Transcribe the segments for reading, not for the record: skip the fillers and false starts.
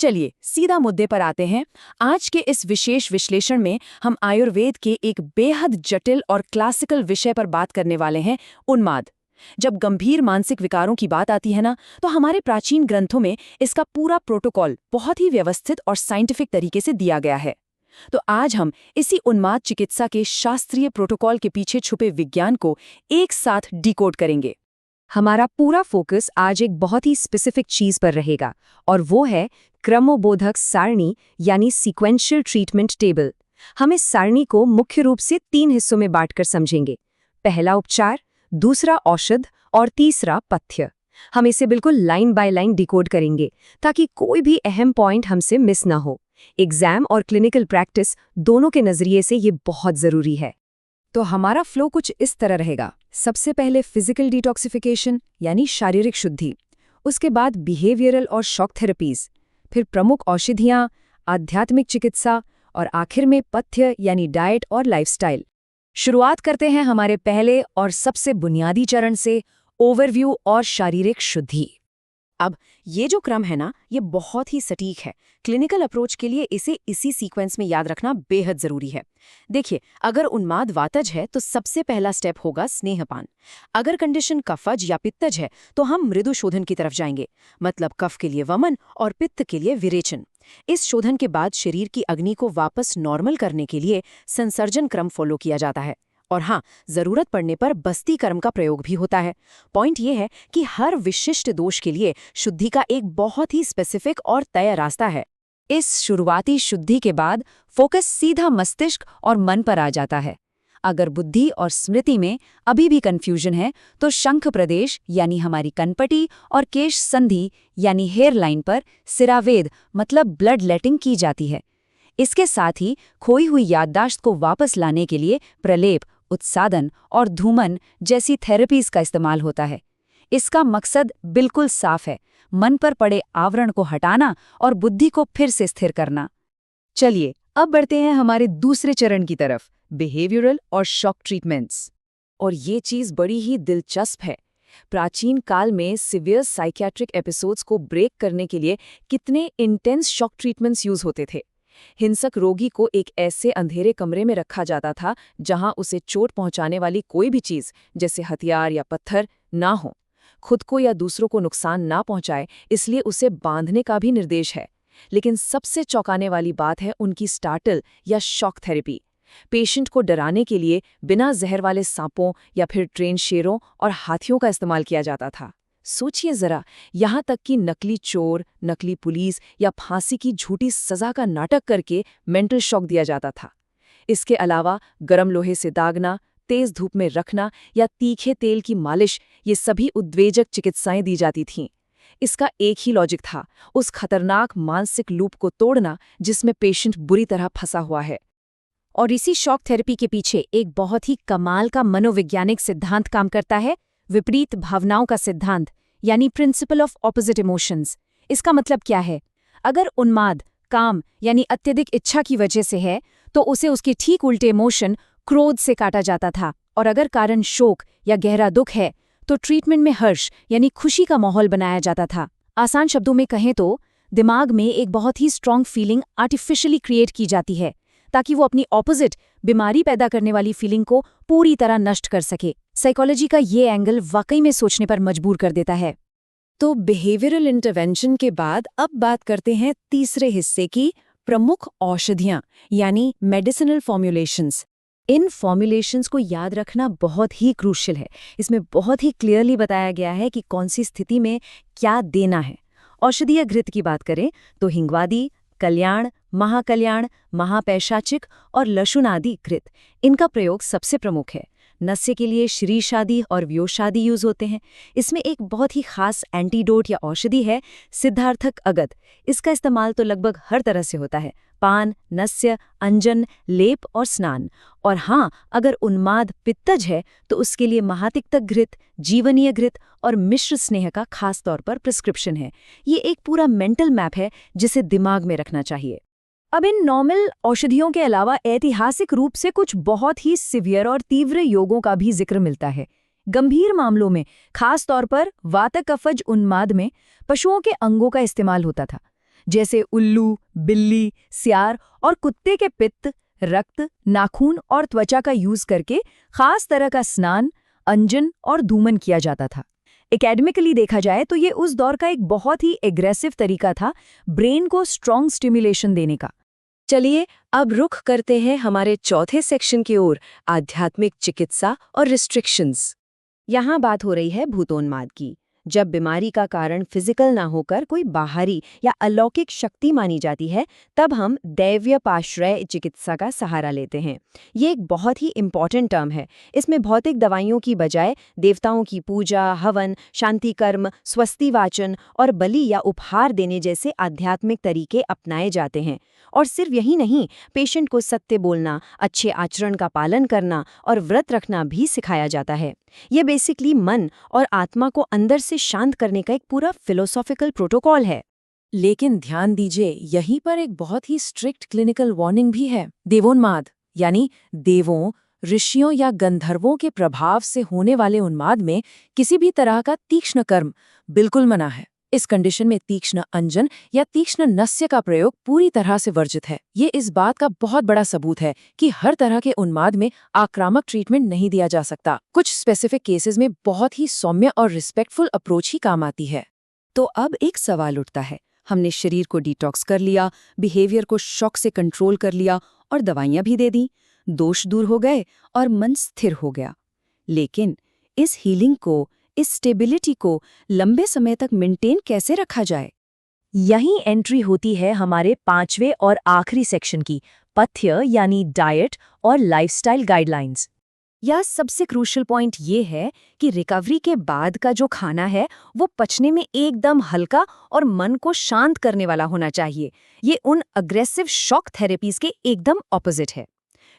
चलिए सीधा मुद्दे पर आते हैं। आज के इस विशेष विश्लेषण में हम आयुर्वेद के एक बेहद जटिल और क्लासिकल विषय पर बात करने वाले हैं, उन्माद। जब गंभीर मानसिक विकारों की बात आती है ना, तो हमारे प्राचीन ग्रंथों में इसका पूरा प्रोटोकॉल बहुत ही व्यवस्थित और साइंटिफिक तरीके से दिया गया है। तो आज हम इसी उन्माद चिकित्सा के शास्त्रीय प्रोटोकॉल के पीछे छुपे विज्ञान को एक साथ डिकोड करेंगे। हमारा पूरा फोकस आज एक बहुत ही स्पेसिफिक चीज पर रहेगा, और वो है क्रमबोधक सारणी यानी सीक्वेंशियल ट्रीटमेंट टेबल। हम इस सारणी को मुख्य रूप से 3 हिस्सों में बांटकर समझेंगे। पहला उपचार, दूसरा औषध और तीसरा पथ्य। हम इसे बिल्कुल लाइन बाय लाइन डिकोड करेंगे ताकि कोई भी अहम पॉइंट हमसे मिस ना हो। एग्जाम और क्लिनिकल प्रैक्टिस दोनों के नजरिए से ये बहुत जरूरी है। तो हमारा फ्लो कुछ इस तरह रहेगा। सबसे पहले फिजिकल डिटॉक्सिफिकेशन यानी शारीरिक शुद्धि, उसके बाद बिहेवियरल और शॉक थेरेपीज, फिर प्रमुख औषधियाँ, आध्यात्मिक चिकित्सा और आखिर में पथ्य यानी डाइट और लाइफस्टाइल। शुरुआत करते हैं हमारे पहले और सबसे बुनियादी चरण से, ओवरव्यू और शारीरिक शुद्धि। अब ये जो क्रम है ना, ये बहुत ही सटीक है। क्लिनिकल अप्रोच के लिए इसे इसी सीक्वेंस में याद रखना बेहद जरूरी है। देखिए, अगर उन्माद वातज है तो सबसे पहला स्टेप होगा स्नेहपान। अगर कंडीशन कफज या पित्तज है तो हम मृदु शोधन की तरफ जाएंगे, मतलब कफ के लिए वमन और पित्त के लिए विरेचन। इस शोधन के बाद शरीर की अग्नि को वापस नॉर्मल करने के लिए संसर्जन क्रम फॉलो किया जाता है। और हाँ, जरूरत पड़ने पर बस्ती कर्म का प्रयोग भी होता है। पॉइंट ये है कि हर विशिष्ट दोष के लिए शुद्धि का एक बहुत ही स्पेसिफिक और तय रास्ता है। इस शुरुआती शुद्धि के बाद फोकस सीधा मस्तिष्क और मन पर आ जाता है। अगर बुद्धि और स्मृति में अभी भी कंफ्यूजन है तो शंख प्रदेश यानी हमारी कनपटी और केश संधि यानी हेयर लाइन पर सिरावेद मतलब ब्लड लेटिंग की जाती है। इसके साथ ही खोई हुई याददाश्त को वापस लाने के लिए प्रलेप, उत्सादन और धूमन जैसी थेरेपीज का इस्तेमाल होता है। इसका मकसद बिल्कुल साफ है, मन पर पड़े आवरण को हटाना और बुद्धि को फिर से स्थिर करना। चलिए अब बढ़ते हैं हमारे दूसरे चरण की तरफ, बिहेवियरल और शॉक ट्रीटमेंट्स। और ये चीज़ बड़ी ही दिलचस्प है। प्राचीन काल में सिवियर साइकियाट्रिक एपिसोड्स को ब्रेक करने के लिए कितने इंटेंस शॉक ट्रीटमेंट्स यूज होते थे। हिंसक रोगी को एक ऐसे अंधेरे कमरे में रखा जाता था जहां उसे चोट पहुंचाने वाली कोई भी चीज, जैसे हथियार या पत्थर, ना हो। खुद को या दूसरों को नुकसान ना पहुंचाए, इसलिए उसे बांधने का भी निर्देश है। लेकिन सबसे चौंकाने वाली बात है उनकी स्टार्टल या शॉक थेरेपी। पेशेंट को डराने के लिए बिना जहर वाले सांपों या फिर ट्रेन शेरों और हाथियों का इस्तेमाल किया जाता था। सोचिए जरा, यहाँ तक कि नकली चोर, नकली पुलिस या फांसी की झूठी सजा का नाटक करके मेंटल शॉक दिया जाता था। इसके अलावा गर्म लोहे से दागना, तेज धूप में रखना या तीखे तेल की मालिश, ये सभी उद्वेजक चिकित्साएं दी जाती थीं। इसका एक ही लॉजिक था, उस खतरनाक मानसिक लूप को तोड़ना जिसमें पेशेंट बुरी तरह फंसा हुआ है। और इसी शॉक थेरेपी के पीछे एक बहुत ही कमाल का मनोवैज्ञानिक सिद्धांत काम करता है, विपरीत भावनाओं का सिद्धांत यानी प्रिंसिपल ऑफ ऑपोजिट इमोशंस। इसका मतलब क्या है? अगर उन्माद काम यानी अत्यधिक इच्छा की वजह से है तो उसे उसके ठीक उल्टे इमोशन क्रोध से काटा जाता था, और अगर कारण शोक या गहरा दुख है तो ट्रीटमेंट में हर्ष यानी खुशी का माहौल बनाया जाता था। आसान शब्दों में कहें तो दिमाग में एक बहुत ही स्ट्रॉन्ग फीलिंग आर्टिफिशियली क्रिएट की जाती है ताकि वो अपनी ऑपोजिट बीमारी पैदा करने वाली फीलिंग को पूरी तरह नष्ट कर सके। साइकोलॉजी का ये एंगल वाकई में सोचने पर मजबूर कर देता है। तो बिहेवियरल इंटरवेंशन के बाद अब बात करते हैं तीसरे हिस्से की, प्रमुख औषधियाँ यानी मेडिसिनल फॉर्मुलेशंस। इन फॉर्मुलेशंस को याद रखना बहुत ही क्रूशियल है। इसमें बहुत ही क्लियरली बताया गया है कि कौन सी स्थिति में क्या देना है। औषधीय घृत की बात करें तो हिंगवादी, कल्याण, महाकल्याण, महापैशाचिक और लशुन आदि घृत, इनका प्रयोग सबसे प्रमुख है। नस्य के लिए श्रीषादि और व्योषादि यूज होते हैं। इसमें एक बहुत ही खास एंटीडोट या औषधि है, सिद्धार्थक अगत। इसका इस्तेमाल तो लगभग हर तरह से होता है, पान, नस्य, अंजन, लेप और स्नान। और हाँ, अगर उन्माद पित्तज है तो उसके लिए महातिक्तक घृत, जीवनीय घृत और मिश्र स्नेह का खास तौर पर प्रिस्क्रिप्शन है। ये एक पूरा मेंटल मैप है जिसे दिमाग में रखना चाहिए। अब इन नॉर्मल औषधियों के अलावा ऐतिहासिक रूप से कुछ बहुत ही सिवियर और तीव्र योगों का भी जिक्र मिलता है। गंभीर मामलों में, खास तौर पर वातकफज उन्माद में, पशुओं के अंगों का इस्तेमाल होता था। जैसे उल्लू, बिल्ली, सियार और कुत्ते के पित्त, रक्त, नाखून और त्वचा का यूज करके खास तरह का स्नान, अंजन और धूमन किया जाता था। एकेडमिकली देखा जाए तो ये उस दौर का एक बहुत ही एग्रेसिव तरीका था ब्रेन को स्ट्रॉन्ग स्टिमुलेशन देने का। चलिए अब रुख करते हैं हमारे चौथे सेक्शन की ओर, आध्यात्मिक चिकित्सा और रिस्ट्रिक्शंस। यहाँ बात हो रही है भूतोन्माद की। जब बीमारी का कारण फिजिकल ना होकर कोई बाहरी या अलौकिक शक्ति मानी जाती है, तब हम दैव्यपाश्रय चिकित्सा का सहारा लेते हैं। ये एक बहुत ही इम्पॉर्टेंट टर्म है। इसमें भौतिक दवाइयों की बजाय देवताओं की पूजा, हवन, शांति कर्म, स्वस्ति वाचन और बलि या उपहार देने जैसे आध्यात्मिक तरीके अपनाए जाते हैं। और सिर्फ यही नहीं, पेशेंट को सत्य बोलना, अच्छे आचरण का पालन करना और व्रत रखना भी सिखाया जाता है। ये बेसिकली मन और आत्मा को अंदर से शांत करने का एक पूरा फिलोसॉफिकल प्रोटोकॉल है। लेकिन ध्यान दीजिए, यहीं पर एक बहुत ही स्ट्रिक्ट क्लिनिकल वार्निंग भी है। देवोन्माद यानी देवों, ऋषियों या गंधर्वों के प्रभाव से होने वाले उन्माद में किसी भी तरह का तीक्ष्ण कर्म बिल्कुल मना है। इस कंडीशन में तीक्ष्ण अंजन या तीक्ष्ण नस्य का प्रयोग पूरी तरह से वर्जित है। ये इस बात का बहुत बड़ा सबूत है कि हर तरह के उन्माद में आक्रामक ट्रीटमेंट नहीं दिया जा सकता। कुछ स्पेसिफिक केसेस में बहुत ही सौम्य और रिस्पेक्टफुल अप्रोच ही काम आती है। तो अब एक सवाल उठता है, हमने शरीर को डिटॉक्स कर लिया, बिहेवियर को शॉक से कंट्रोल कर लिया और दवाइयां भी दे दी, दोष दूर हो गए और मन स्थिर हो गया। लेकिन इस हीलिंग को, इस स्टेबिलिटी को लंबे समय तक मेंटेन कैसे रखा जाए? यहीं एंट्री होती है हमारे 5वें और आखिरी सेक्शन की, पथ्य यानी डाइट और लाइफस्टाइल गाइडलाइंस। यह सबसे क्रूशियल पॉइंट ये है कि रिकवरी के बाद का जो खाना है वो पचने में एकदम हल्का और मन को शांत करने वाला होना चाहिए। ये उन अग्रेसिव शॉक थेरेपीज के एकदम ऑपोजिट है।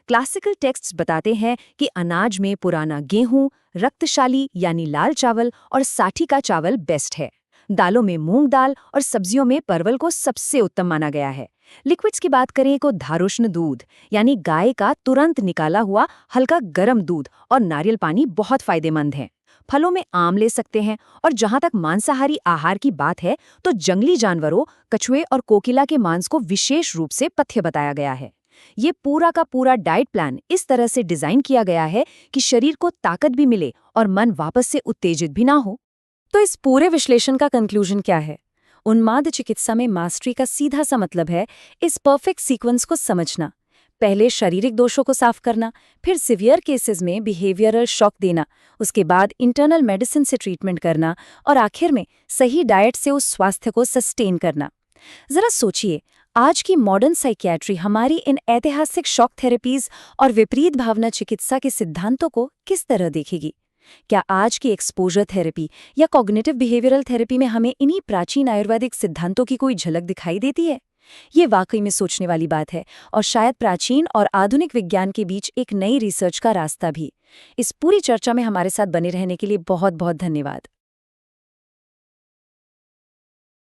क्लासिकल टेक्स्ट्स बताते हैं कि अनाज में पुराना गेहूं, रक्तशाली यानी लाल चावल और साठी का चावल बेस्ट है। दालों में मूंग दाल और सब्जियों में परवल को सबसे उत्तम माना गया है। लिक्विड्स की बात करें तो धारोष्ण दूध यानी गाय का तुरंत निकाला हुआ हल्का गर्म दूध और नारियल पानी बहुत फायदेमंद है। फलों में आम ले सकते हैं। और जहां तक मांसाहारी आहार की बात है तो जंगली जानवरों, कछुए और कोकिला के मांस को विशेष रूप से पथ्य बताया गया है। ये पूरा का पूरा डाइट प्लान इस तरह से डिजाइन किया गया है कि शरीर को ताकत भी मिले और मन वापस से उत्तेजित भी ना हो। तो इस पूरे विश्लेषण का कंक्लूजन क्या है? उन्माद चिकित्सा में मास्टरी का सीधा सा मतलब है इस परफेक्ट सीक्वेंस को समझना। पहले शारीरिक दोषों को साफ करना, फिर सिवियर केसेस में बिहेवियरल शॉक देना, उसके बाद इंटरनल मेडिसिन से ट्रीटमेंट करना और आखिर में सही डाइट से उस स्वास्थ्य को सस्टेन करना। जरा सोचिए, आज की मॉडर्न साइकियाट्री हमारी इन ऐतिहासिक शॉक थेरेपीज और विपरीत भावना चिकित्सा के सिद्धांतों को किस तरह देखेगी? क्या आज की एक्सपोजर थेरेपी या कॉग्निटिव बिहेवियरल थेरेपी में हमें इन्हीं प्राचीन आयुर्वेदिक सिद्धांतों की कोई झलक दिखाई देती है? ये वाकई में सोचने वाली बात है और शायद प्राचीन और आधुनिक विज्ञान के बीच एक नई रिसर्च का रास्ता भी। इस पूरी चर्चा में हमारे साथ बने रहने के लिए बहुत बहुत धन्यवाद।